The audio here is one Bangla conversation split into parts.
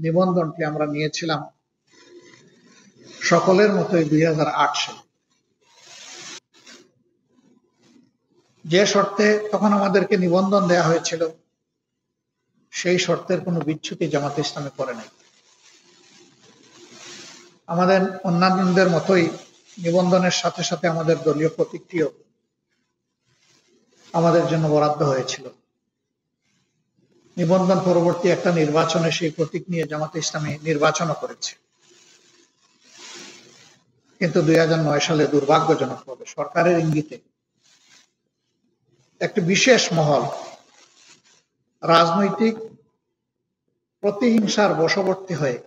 নিবন্ধনটি আমরা নিয়েছিলাম সকলের মতোই 2008 সালে। যে শর্তে তখন আমাদেরকে নিবন্ধন দেয়া হয়েছিল সেই শর্তের কোনো বিচ্যুতি জামাতে ইসলামী করে নাই। আমাদের অন্যান্যদের মতোই নিবন্ধনের সাথে সাথে আমাদের দলীয় প্রতীকটিও আমাদের জন্য বরাদ্দ হয়েছিল। নিবন্ধন পরবর্তী একটা নির্বাচনে সেই প্রতীক নিয়ে জামাতে ইসলামী নির্বাচনও করেছে, কিন্তু 2009 সালে দুর্ভাগ্যজনকভাবে সরকারের ইঙ্গিতে একটি বিশেষ মহল রাজনৈতিক প্রতিহিংসার বশবর্তী হয়ে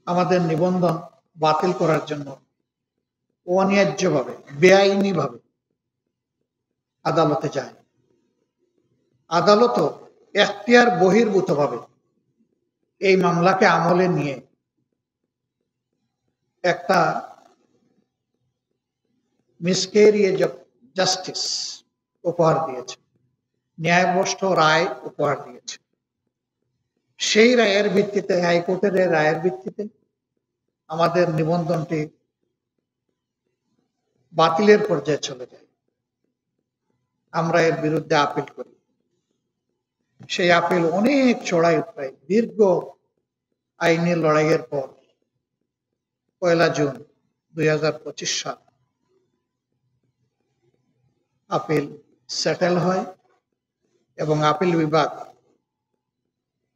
আমাদের নিবন্ধন বাতিল করার জন্য অন্যায্যভাবে বেআইনিভাবে আদালতে যায়। আদালতও এখতিয়ার বহির্ভূতভাবে এই মামলাকে আমলে নিয়ে একটা মিসক্যারিয়েজ অফ জাস্টিস উপহার দিয়েছে, ন্যায়ভ্রষ্ট রায় উপহার দিয়েছে। সেই রায়ের ভিত্তিতে, হাইকোর্টের রায়ের ভিত্তিতে আমাদের নিবন্ধনটি বাতিলের পর্যায়ে চলে যায়। আমরা এর বিরুদ্ধে আপিল করি। সেই আপিল অনেক চড়াই উৎরাই দীর্ঘ আইনি লড়াইয়ের পর 1 জুন 2025 সাল আপিল সেটেল হয় এবং আপিল বিভাগ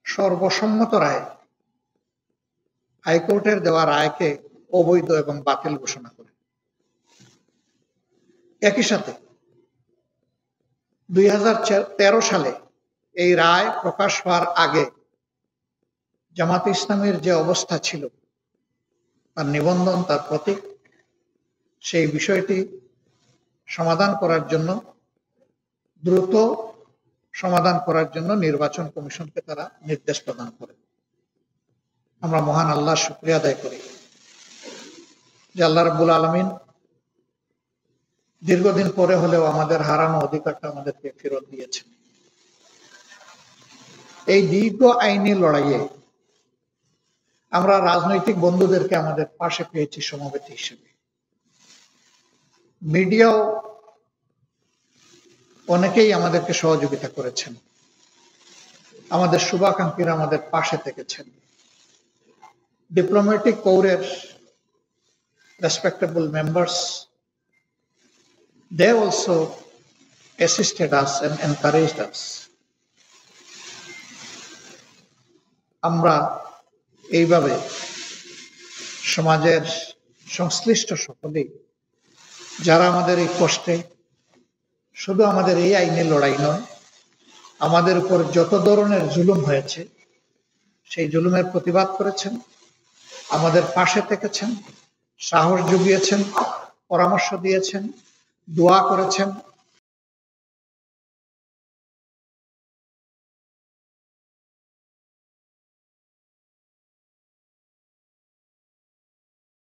সর্বসম্মত রায় হাইকোর্টের দেওয়া রায়কে অবৈধ এবং বাতিল ঘোষণা করে। একই সাথে 2013 সালে এই রায় প্রকাশ হওয়ার আগে জামাতে ইসলামের যে অবস্থা ছিল, তার নিবন্ধন, তার প্রতীক, সেই বিষয়টি সমাধান করার জন্য, দ্রুত সমাধান করার জন্য নির্বাচন কমিশনকে তারা নির্দেশ প্রদান করে। আমরা মহান আল্লাহর শুকরিয়া আদায় করি যে আল্লাহ রাব্বুল আলামিন দীর্ঘদিন পরে হলেও আমাদের হারানো অধিকারটা আমাদেরকে ফেরত দিয়েছেন। এই দীর্ঘ আইনি লড়াইয়ে আমরা রাজনৈতিক বন্ধুদেরকে আমাদের পাশে পেয়েছি সমবেত হিসেবে। মিডিয়াও অনেকেই আমাদেরকে সহযোগিতা করেছেন, আমাদের শুভাকাঙ্ক্ষীরা আমাদের পাশে থেকেছেন। ডিপ্লোম্যাটিক কোরের respectable members, they also assisted us and encouraged us. আমরা এইভাবে সমাজের সংশ্লিষ্ট সকলেই যারা আমাদের এই কষ্টে, শুধু আমাদের এই আইনের লড়াই নয়, আমাদের উপর যত ধরনের জুলুম হয়েছে সেই জুলুমের প্রতিবাদ করেছেন, আমাদের পাশে থেকেছেন, সাহস জুগিয়েছেন, পরামর্শ দিয়েছেন, দোয়া করেছেন,